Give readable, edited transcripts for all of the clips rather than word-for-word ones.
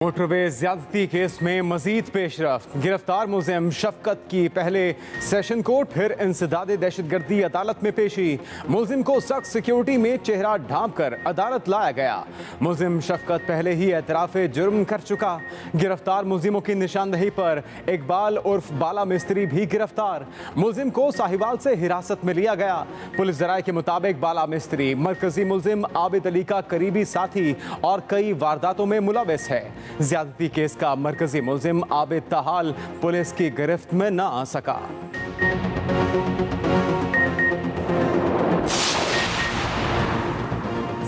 Motorway ज्यादती case में मजीद पेशरफ्त। गिरफ्तार मुलजिम शफकत की पहले सेशन कोर्ट फिर इंसदादे दहशतगर्दी अदालत में पेशी। मुलजिम को सख्त सिक्योरिटी में चेहरा ढांप कर अदालत लाया गया। मुलजिम शफकत पहले ही एतराफ जुर्म कर चुका। गिरफ्तार मुलजिमों की निशानदही पर इकबाल उर्फ बाला मिस्त्री भी गिरफ्तार। मुलजिम को साहिवाल से हिरासत में लिया गया। पुलिस जराये के मुताबिक बाला मिस्त्री मरकजी मुलजिम आबिद अली का करीबी साथी और कई वारदातों में मुलविस है। ज्यादती केस का मरकजी मुलजिम आबिद ताहाल पुलिस की गिरफ्त में न आ सका।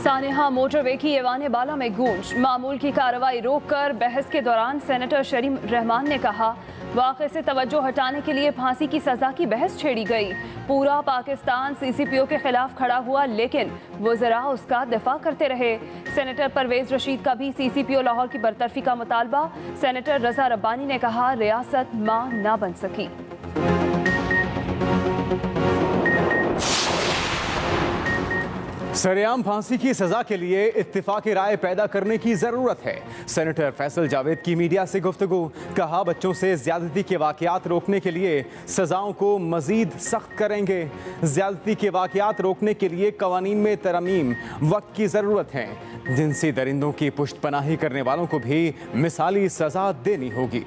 सानेहा मोटरवे की ऐवान बाला में गूंज। मामूल की कार्रवाई रोककर बहस के दौरान सेनेटर शरीम रहमान ने कहा, वाक़े से तवज्जो हटाने के लिए फांसी की सजा की बहस छेड़ी गई। पूरा पाकिस्तान सीसीपीओ के खिलाफ खड़ा हुआ, लेकिन वज़रा उसका दिफा करते रहे। सेनेटर परवेज रशीद का भी सीसीपीओ लाहौर की बरतरफी का मुतालबा। सेनेटर रजा रब्बानी ने कहा, रियासत मां ना बन सकी। सरेआम फांसी की सजा के लिए इत्तिफाक राय पैदा करने की जरूरत है। सेनेटर फैसल जावेद की मीडिया से गुफ्तगू। कहा, बच्चों से ज्यादती के वाकयात रोकने के लिए सजाओं को मजीद सख्त करेंगे। ज्यादती के वाकयात रोकने के लिए कवानीन में तरमीम वक्त की जरूरत है। जिनसी दरिंदों की पुष्टपनाही करने वालों को भी मिसाली सजा देनी होगी।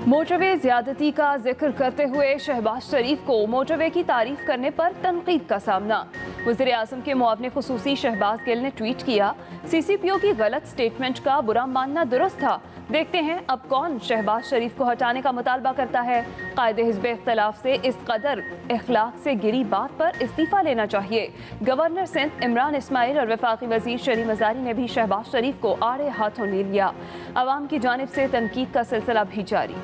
मोटरवे ज्यादती का जिक्र करते हुए शहबाज शरीफ को मोटरवे की तारीफ करने पर तनकीद का सामना। वज़ीर आज़म के मुआवने खुसूसी शहबाज गिल ने ट्वीट किया, सीसीपीओ की गलत स्टेटमेंट का बुरा मानना दुरुस्त था। देखते हैं अब कौन शहबाज शरीफ को हटाने का मुतालबा करता है। कायदे हिज़्ब इख्तिलाफ से इस कदर इखलाक से गिरी बात पर इस्तीफ़ा लेना चाहिए। गवर्नर सिंध इमरान इस्माइल और वफाकी वज़ीर शरीफ मज़ारी ने भी शहबाज शरीफ को आड़े हाथों ले लिया। अवाम की जानिब से तनकीद का सिलसिला भी जारी।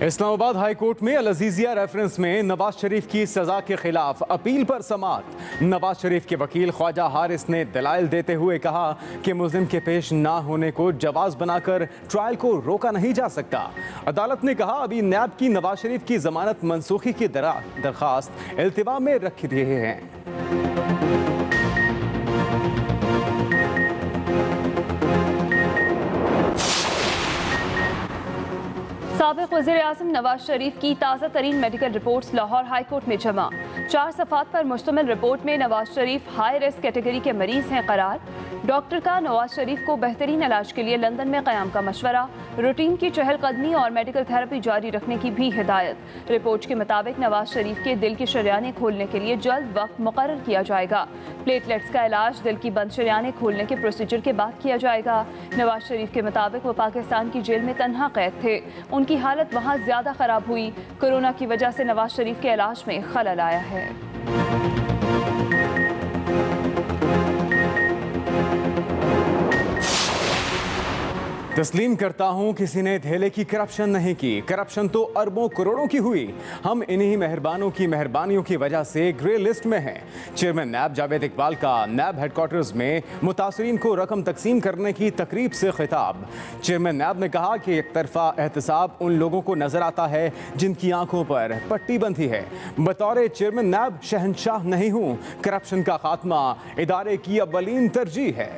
इस्लामाबाद हाई कोर्ट में अल अजीजिया रेफरेंस में नवाज शरीफ की सजा के खिलाफ अपील पर समाअत। नवाज शरीफ के वकील ख्वाजा हारिस ने दलाइल देते हुए कहा कि मुल्जिम के पेश ना होने को जवाज बनाकर ट्रायल को रोका नहीं जा सकता। अदालत ने कहा, अभी नैब की नवाज शरीफ की जमानत मनसूखी की दरखास्त इल्तिवा में रख रहे हैं। साबिक़ वज़ीर आज़म नवाज शरीफ की ताज़ा तरीन medical reports Lahore high court में जमा। 4 सफ़ात पर मुश्तमिल रिपोर्ट में Nawaz Sharif high risk category के मरीज़ हैं करार। डॉक्टर का नवाज शरीफ को बेहतरीन इलाज के लिए लंदन में क़याम का मशवरा। रूटीन की चहलकदमी और मेडिकल थेरेपी जारी रखने की भी हिदायत। रिपोर्ट के मुताबिक नवाज शरीफ के दिल की शरियानें खोलने के लिए जल्द वक्त मुकर्रर किया जाएगा। प्लेटलेट्स का इलाज दिल की बंद शरियानें खोलने के प्रोसीजर के बाद किया जाएगा। नवाज शरीफ के मुताबिक वो पाकिस्तान की जेल में तन्हा कैद थे। उनकी हालत वहाँ ज़्यादा ख़राब हुई। कोरोना की वजह से नवाज शरीफ के इलाज में खलल आया है। तस्लीम करता हूं, किसी ने धेले की करप्शन नहीं की। करप्शन तो अरबों करोड़ों की हुई। हम इन्हीं मेहरबानों की मेहरबानियों की वजह से ग्रे लिस्ट में हैं। चेयरमैन नैब जावेद इकबाल का नैब हेडक्वार्टर्स में मुतासरीन को रकम तकसीम करने की तकरीब से खिताब। चेयरमैन नैब ने कहा कि एक तरफा एहतसाब उन लोगों को नजर आता है जिनकी आंखों पर पट्टी बंधी है। बतौर चेयरमैन नैब शहंशाह नहीं हूँ। करप्शन का खात्मा इदारे की अव्वलीन तरजीह है।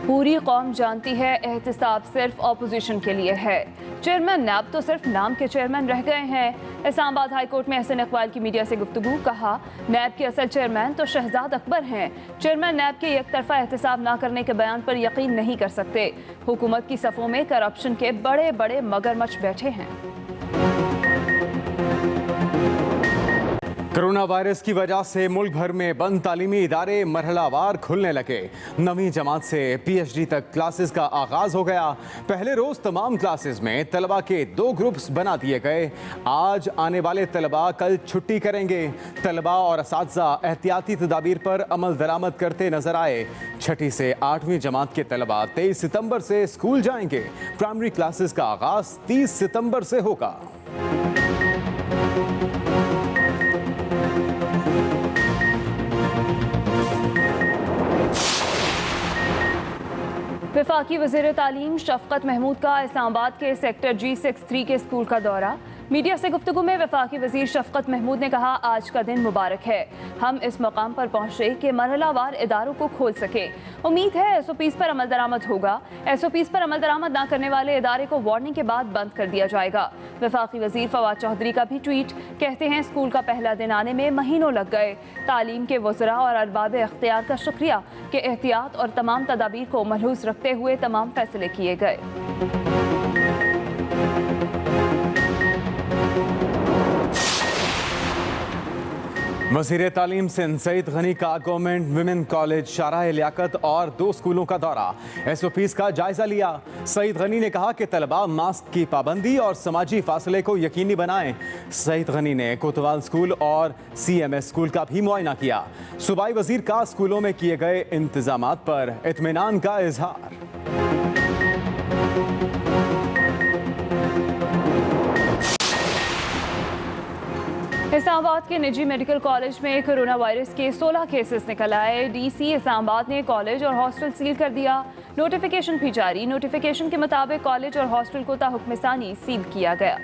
पूरी कौम जानती है एहतसाब सिर्फ ऑपोजिशन के लिए है। चेयरमैन नैब तो सिर्फ नाम के चेयरमैन रह गए हैं। इस्लामाबाद हाई कोर्ट में एहसन इकबाल की मीडिया से गुफ्तगू। कहा, नैब के असल चेयरमैन तो शहजाद अकबर हैं। चेयरमैन नैब के एक तरफा एहतसाब ना करने के बयान पर यकीन नहीं कर सकते। हुकूमत की सफ़ों में करप्शन के बड़े बड़े मगरमच्छ बैठे हैं। कोरोना वायरस की वजह से मुल्क भर में बंद तालीमी इदारे मरहलावार खुलने लगे। 9वीं जमात से PhD तक क्लासेस का आगाज हो गया। पहले रोज तमाम क्लासेस में तलबा के 2 ग्रुप्स बना दिए गए। आज आने वाले तलबा कल छुट्टी करेंगे। तलबा और असातिज़ा एहतियाती तदाबीर पर अमल दरामद करते नजर आए। 6ठी से 8वीं जमात के तलबा 23 सितंबर से स्कूल जाएंगे। प्राइमरी क्लासेस का आगाज 30 सितंबर से होगा। वफाकी वज़ीर तालीम शफकत महमूद का इस्लामाबाद के सेक्टर G63 के स्कूल का दौरा। मीडिया से गुफ्तगू में वफाकी वज़ीर शफकत महमूद ने कहा, आज का दिन मुबारक है। हम इस मकाम पर पहुँचे कि मरहलावार इदारों को खोल सके। उम्मीद है SOPs पर अमल दरामद होगा। SOPs पर अमल दरामद ना करने वाले इदारे को वार्निंग के बाद बंद कर दिया जाएगा। वफाकी वज़ीर फवाद चौधरी का भी ट्वीट, कहते हैं स्कूल का पहला दिन आने में महीनों लग गए। तालीम के वज़रा और अरबाब इख्तियार का शुक्रिया कि एहतियात और तमाम तदाबीर को मलहूज़ रखते हुए तमाम फैसले किए गए। वज़ीर तालीम सिंध सईद गनी का गवर्नमेंट विमेन कॉलेज शाहराह लियाकत और 2 स्कूलों का दौरा, SOPs का जायजा लिया। सईद गनी ने कहा कि तलबा मास्क की पाबंदी और समाजी फासले को यकीनी बनाएं। सईद गनी ने कोतवाल स्कूल और CMS स्कूल का भी मुआयना किया। सूबाई वज़ीर का स्कूलों में किए गए इंतजामात पर इत्मीनान का इजहार। इस्लामाबाद के निजी मेडिकल कॉलेज में कोरोना वायरस के 16 केसेस निकल आए। DC इस्लामाबाद ने कॉलेज और हॉस्टल सील कर दिया। नोटिफिकेशन भी जारी। नोटिफिकेशन के मुताबिक कॉलेज और हॉस्टल को ताहुक्मसानी सील किया गया।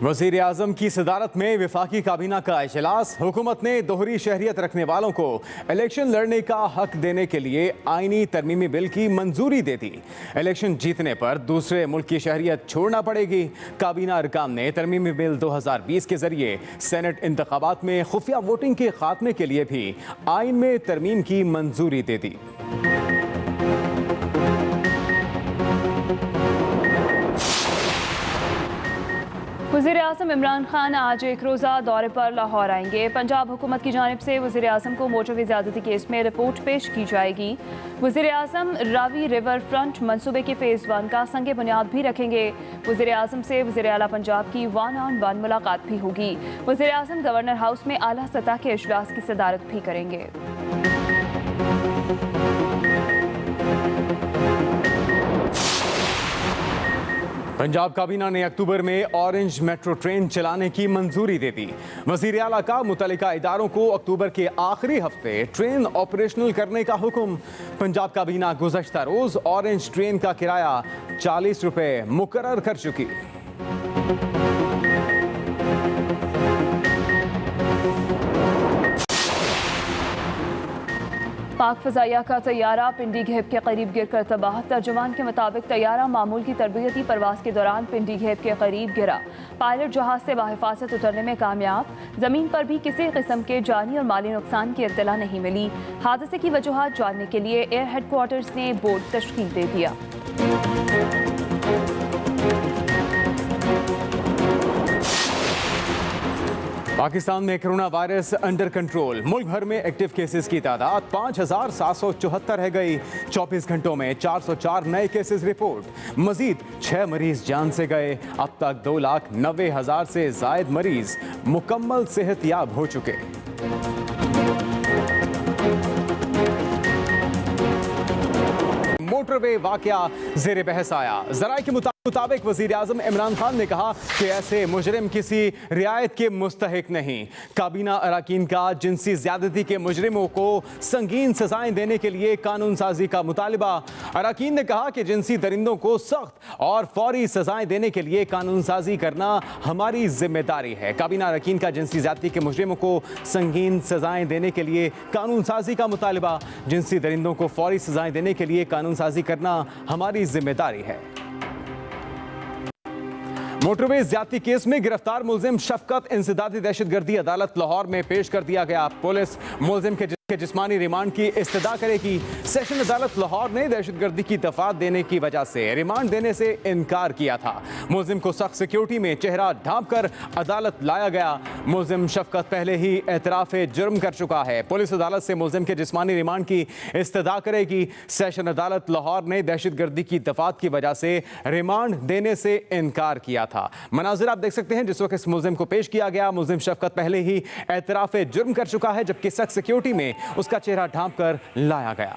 वज़ीर आज़म की सदारत में वफाकी काबीना का इजलास। हुकूमत ने दोहरी शहरियत रखने वालों को इलेक्शन लड़ने का हक देने के लिए आईनी तरमीमी बिल की मंजूरी दे दी। इलेक्शन जीतने पर दूसरे मुल्क की शहरियत छोड़ना पड़ेगी। काबीना अरकान ने तरमीमी बिल 2020 के जरिए सेनेट इंतखाबात में खुफिया वोटिंग के खात्मे के लिए भी आइन में तरमीम की मंजूरी दे दी। वज़ीर आज़म इमरान खान आज एक रोज़ा दौरे पर लाहौर आएंगे। पंजाब हुकूमत की जानिब से वज़ीर आज़म को मोटरवे ज़्यादती केस में रिपोर्ट पेश की जाएगी। वज़ीर आज़म रावी रिवर फ्रंट मंसूबे के फ़ेज़ 1 का संगे बुनियाद भी रखेंगे। वज़ीर आज़म से वज़ीर आला पंजाब की 1-on-1 मुलाकात भी होगी। वज़ीर आज़म गवर्नर हाउस में आला सतह के इजलास की सदारत भी करेंगे। पंजाब काबीना ने अक्टूबर में ऑरेंज मेट्रो ट्रेन चलाने की मंजूरी दे दी। वज़ीर आला का मुतल्लिका इदारों को अक्टूबर के आखिरी हफ्ते ट्रेन ऑपरेशनल करने का हुक्म। पंजाब काबीना गुज़श्ता रोज ऑरेंज ट्रेन का किराया 40 रुपए मुकर्रर कर चुकी। पाक फ़ज़ाइया का तैयारा पिंडी घेब के करीब गिरकर तबाह। तर्जुमान के मुताबिक तैयारा मामूल की तरबियती परवाज़ के दौरान पिंडी घेब के करीब गिरा। पायलट जहाज़ से बाहिफाजत उतरने में कामयाब। ज़मीन पर भी किसी किस्म के जानी और माली नुकसान की इत्तला नहीं मिली। हादसे की वजूहात जानने के लिए एयर हेडक्वार्टर्स ने बोर्ड तश्कील दे दिया। पाकिस्तान में कोरोना वायरस अंडर कंट्रोल। मुल्क भर में एक्टिव केसेस की तादाद 5,774 रह गई। 24 घंटों में 404 नए केसेस रिपोर्ट। मजीद 6 मरीज जान से गए। अब तक 2,90,000 से जायद मरीज मुकम्मल सेहतयाब हो चुके। मोटरवे वाकया ज़ेरे बहस आया। ज़राए के मुताबिक वज़ीर आज़म इमरान खान ने कहा कि ऐसे मुजरिम किसी रियायत के मुस्तहिक नहीं। काबीना अराकीन का जिनसी ज़्यादती के मुजरिमों को संगीन सजाएं देने के लिए कानून साजी का मुतालिबा। अराकीन ने कहा कि जिनसी दरिंदों को सख्त और फौरी सजाएं देने के लिए कानून साजी करना हमारी जिम्मेदारी है। काबीना अराकीन का जिनसी ज़्यादती के मुजरिमों को संगीन सजाएं देने के लिए कानून साजी का मुतालिबा। जिनसी दरिंदों को फौरी सजाएं देने के लिए कानून साजी करना हमारी जिम्मेदारी है। मोटरवे ज्यादती केस में गिरफ्तार मुलजिम शफकत इंसदादी दहशतगर्दी अदालत लाहौर में पेश कर दिया गया। पुलिस मुलजिम के जिस्मानी रिमांड की इस्तदा करेगी। सेशन अदालत लाहौर ने दहशतगर्दी की दफात देने की वजह से रिमांड देने से इनकार किया था। मुलजिम को सख्त सिक्योरिटी में चेहरा ढांप कर अदालत लाया गया। मुलजिम शफकत पहले ही एतराफ जुर्म कर चुका है। पुलिस अदालत से मुलजिम के जिस्मानी रिमांड की इस्तदा करेगी। सेशन अदालत लाहौर ने दहशतगर्दी की दफात की वजह से रिमांड देने से इनकार किया था। मनाजिर आप देख सकते हैं जिस वक्त इस मुलजिम को पेश किया गया। मुलजिम शफकत पहले ही एतराफ जुर्म कर चुका है, जबकि सख्त सिक्योरिटी में उसका चेहरा ढांप कर लाया गया।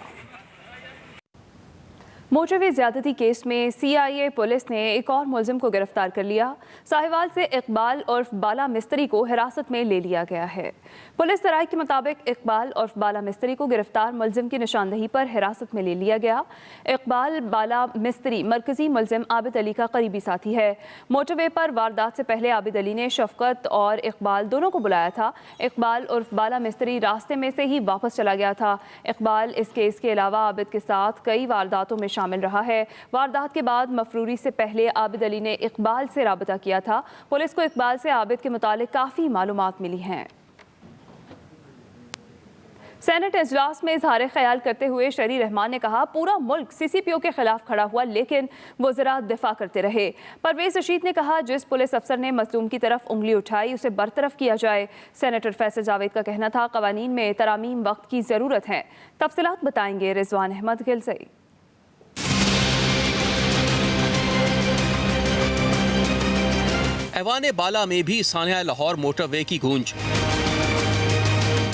मोटरवे ज्यादती केस में CIA पुलिस ने एक और मुलजिम को गिरफ्तार कर लिया। साहिवाल से इकबाल उर्फ बाला मिस्त्री को हिरासत में ले लिया गया है। पुलिस तराई के मुताबिक इकबाल उर्फ बाला मिस्त्री को गिरफ्तार मुलजिम की निशानदही पर हिरासत में ले लिया गया। इकबाल बाला मिस्त्री मरकजी मुलजिम आबिद अली का करीबी साथी है। मोटरवे पर वारदात से पहले आबिद अली ने शफकत और इकबाल दोनों को बुलाया था। इकबाल उर्फ बाला मिस्त्री रास्ते में से ही वापस चला गया था। इकबाल इस केस के अलावा आबिद के साथ कई वारदातों में शामिल रहा है। वारदात के बाद मफरूरी से पहले आबिद अली ने इकबाल से राबता किया था। पुलिस को इकबाल से आबिद के मुतालिक काफ़ी मालूमात मिली हैं। सेनेट इजलास में इजहार ख्याल करते हुए शहरी रहमान ने कहा, पूरा मुल्क CCPO के खिलाफ खड़ा हुआ लेकिन वज़रा दिफा करते रहे। परवेज रशीद ने कहा, जिस पुलिस अफसर ने मजलूम की तरफ उंगली उठाई उसे बरतरफ किया जाए। सेनेटर फैसल जावेद का कहना था, कवानीन में तरामीम वक्त की ज़रूरत है। तफसीलात बताएंगे रिजवान अहमद गिलज़ई। ऐवान बाला में भी सानिया लाहौर मोटरवे की गूंज।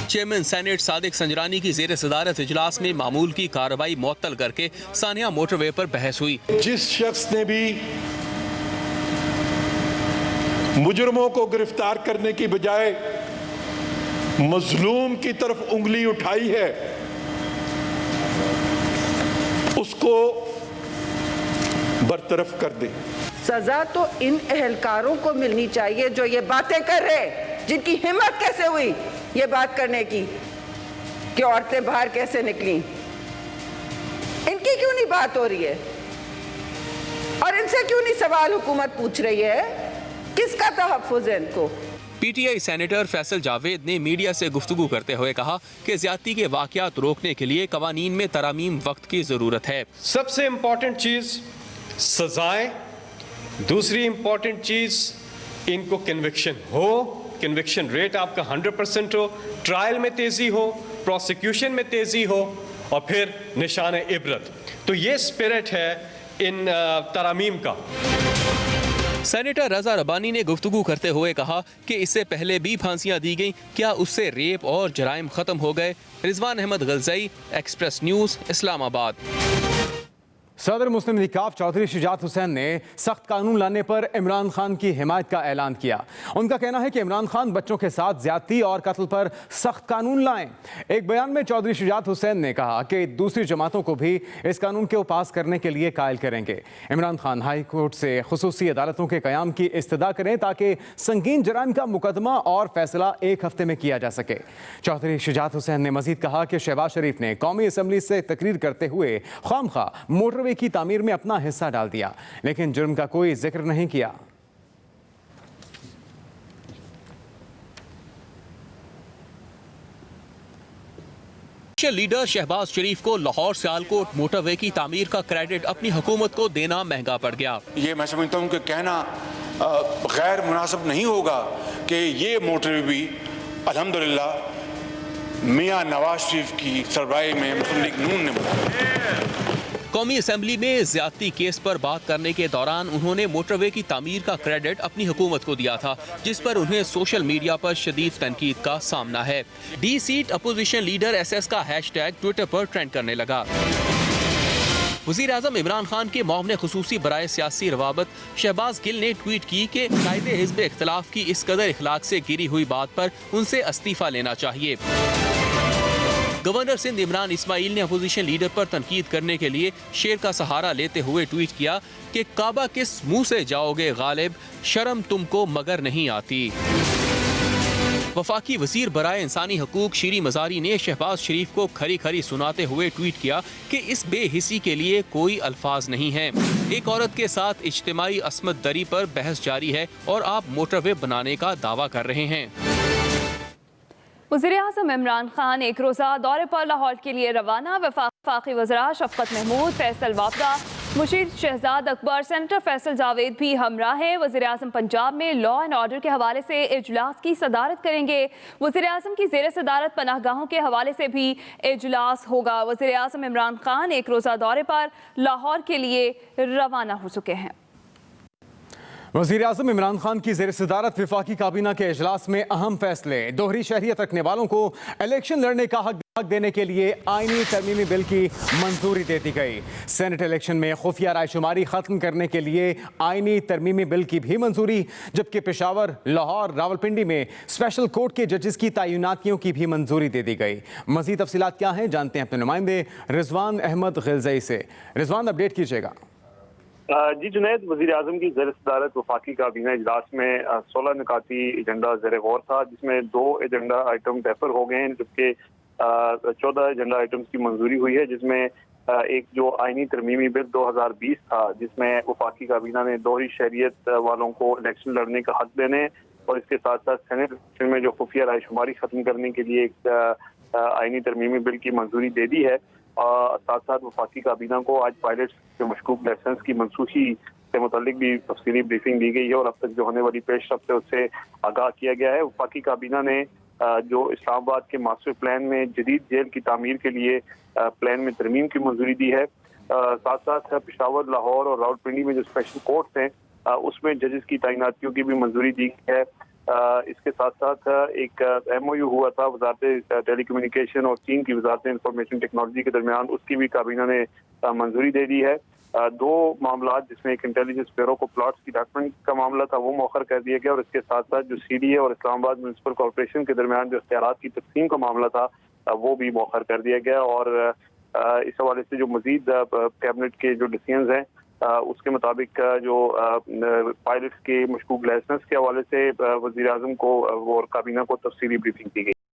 चेयरमैन सेनेट सादिक संजरानी की ज़ेर सदारत इजलास में मामूल की कार्रवाई मुअत्तल करके सानिया मोटरवे पर बहस हुई। जिस शख्स ने भी मुजरमों को गिरफ्तार करने की बजाय मजलूम की तरफ उंगली उठाई है, उसको बरतरफ कर दे। सजा तो इन एहलकारों को मिलनी चाहिए जो ये बातें कर रहे, जिनकी हिम्मत कैसे हुई ये बात करने की कि औरतें बाहर कैसे निकली। इनकी क्यों नहीं बात हो रही है और इनसे क्यों नहीं सवाल हुकूमत पूछ रही है? किसका तहफ्फुज़ है इनको? PTI सेनेटर फैसल जावेद ने मीडिया से गुफ्तगू करते हुए कहा कि ज्यादती के वाक़यात रोकने के लिए कवानीन में तरामीम वक्त की ज़रूरत है। सबसे इम्पोर्टेंट चीज़ सजाएं, दूसरी इम्पोर्टेंट चीज़ इनको कन्विक्शन हो, कन्विक्शन रेट आपका 100% हो, ट्रायल में तेज़ी हो, प्रोसिक्यूशन में तेज़ी हो और फिर निशान इबरत। तो ये स्पिरिट है इन तरामीम का। सेनेटर रजा रबानी ने गुफ्तगू करते हुए कहा कि इससे पहले भी फांसियां दी गईं, क्या उससे रेप और जराइम ख़त्म हो गए? Rizwan Ahmed Gilzai, Express News, Islamabad. सदर मुस्लिम लीग काफ चौधरी शुजात हुसैन ने सख्त कानून लाने पर इमरान खान की हिमायत का ऐलान किया। उनका कहना है कि इमरान खान बच्चों के साथ ज्यादती और कत्ल पर सख्त कानून लाएं। एक बयान में चौधरी शुजात हुसैन ने कहा कि दूसरी जमातों को भी इस कानून को पास करने के लिए कायल करेंगे। इमरान खान हाई कोर्ट से खुसूसी अदालतों के क़याम की इस्तदा करें ताकि संगीन जराइम का मुकदमा और फैसला एक हफ्ते में किया जा सके। चौधरी शुजात हुसैन ने मजीद कहा कि शहबाज शरीफ ने कौमी असम्बली से तकरीर करते हुए खामखा मोटरवे की तामीर में अपना हिस्सा डाल दिया, लेकिन जुर्म का कोई जिक्र नहीं किया। लीडर शहबाज शरीफ को लाहौर सियालकोट मोटरवे की तामीर का क्रेडिट अपनी हुकूमत को देना महंगा पड़ गया। ये मैं समझता हूँ कि कहना गैर मुनासिब नहीं होगा कि ये मोटरवे भी अल्हम्दुलिल्लाह मियाँ नवाज शरीफ की सरबराही में मुस्लिम लीग नून ने बनाया। कौमी असम्बली में ज्यादती केस पर बात करने के दौरान उन्होंने मोटरवे की तामीर का क्रेडिट अपनी हुकूमत को दिया था, जिस पर उन्हें सोशल मीडिया पर शदीद तनकीद का सामना है। D seat opposition leader SS का हैशटैग ट्विटर पर ट्रेंड करने लगा। वज़ीर आज़म इमरान खान के मौमने खुसूसी बराए सियासी रवाबत शहबाज गिल ने ट्वीट की कि कायदे हिज़्ब इख्तिलाफ की इस कदर इखलाक से गिरी हुई बात पर उनसे इस्तीफ़ा लेना चाहिए। गवर्नर सिंध इमरान इस्माइल ने अपोजिशन लीडर पर तनकीद करने के लिए शेर का सहारा लेते हुए ट्वीट किया कि काबा किस मुंह से जाओगे गालिब, शर्म तुमको मगर नहीं आती। वफाकी वज़ीर बराए इंसानी हकूक शीरी मज़ारी ने शहबाज शरीफ को खरी खरी सुनाते हुए ट्वीट किया कि इस बेहिसी के लिए कोई अल्फाज नहीं है। एक औरत के साथ इज्तिमाई अस्मत दरी पर बहस जारी है और आप मोटरवे बनाने का दावा कर रहे हैं। वज़ीर-ए-आज़म इमरान खान एक रोज़ा दौरे पर लाहौर के लिए रवाना। वफाकी वज़रा शफ़क़त महमूद, फैसल वाबदा, मुशीर शहजाद अकबर, सेनेटर फैसल जावेद भी हमरा हैं। वज़ीर-ए-आज़म पंजाब में लॉ एंड ऑर्डर के हवाले से इजलास की सदारत करेंगे। वज़ीर-ए-आज़म की ज़ेर सदारत पनाहगाहों के हवाले से भी इजलास होगा। वज़ीर-ए-आज़म इमरान खान एक रोज़ा दौरे पर लाहौर के लिए रवाना हो चुके हैं। वज़ीर-ए-आज़म इमरान खान की ज़ेर सदारत वफाकी काबीना के इजलास में अहम फैसले। दोहरी शहरियत रखने वालों को इलेक्शन लड़ने का हक देने के लिए आईनी तरमीमी बिल की मंजूरी दे दी गई। सेनेट इलेक्शन में खुफिया रायशुमारी खत्म करने के लिए आईनी तरमीमी बिल की भी मंजूरी, जबकि पेशावर, लाहौर, रावलपिंडी में स्पेशल कोर्ट के जजेस की तैनातियों की भी मंजूरी दे दी गई। मजीद तफसीलात क्या हैं, जानते हैं अपने नुमाइंदे रिजवान अहमद गिलज़ई से। रिजवान, अपडेट कीजिएगा। जी जुनैद, वज़ीर आज़म की ज़ेर सदारत वफाकी काबीना इजलास में 16 निकाती एजेंडा ज़ेर गौर था, जिसमें 2 एजेंडा आइटम डेफर हो गए हैं, जबकि 14 एजेंडा आइटम्स की मंजूरी हुई है, जिसमें एक जो आईनी तरमीमी बिल 2020 था, जिसमें वफाकी काबीना ने दोहरी शहरियत वालों को इलेक्शन लड़ने का हक देने और इसके साथ साथ सेनेट इलेक्शन में जो खुफिया रायशुमारी खत्म करने के लिए एक आईनी तरमीमी बिल की मंजूरी दे दी है। साथ साथ वफाकी काबीना को आज पायलट के मशकूक लाइसेंस की मनसूखी से मुतालिक भी तफसीली ब्रीफिंग दी गई है और अब तक जो होने वाली पेशरफ्त है उससे आगाह किया गया है। वफाकी काबीना ने जो इस्लामाबाद के मास्टर प्लान में जदीद जेल की तामीर के लिए प्लान में तरमीम की मंजूरी दी है। साथ साथ पेशावर, लाहौर और रावलपिंडी में जो स्पेशल कोर्ट्स हैं उसमें जजेस की तैनातियों की भी मंजूरी दी है। इसके साथ साथ एक MOU हुआ था वजारत टेलीकम्युनिकेशन और चीन की वजारत इंफॉर्मेशन टेक्नोलॉजी के दरमियान, उसकी भी काबीना ने मंजूरी दे दी है। 2 मामला जिसमें एक इंटेलिजेंस ब्यूरो को प्लॉट्स की डॉक्यूमेंट का मामला था वो मौखर कर दिया गया और इसके साथ साथ जो CDA और इस्लामाबाद म्यूनसिपल कॉर्पोरेशन के दरमियान जो इख्तियारात की तकसीम का मामला था वो भी मौखर कर दिया गया। और इस हवाले से जो मजीद कैबिनेट के जो डिसीजंस हैं उसके मुताबिक जो पायलट्स के मशकूक लाइसेंस के हवाले से वज़ीर आज़म को और काबीना को तफसीली ब्रीफिंग दी गई।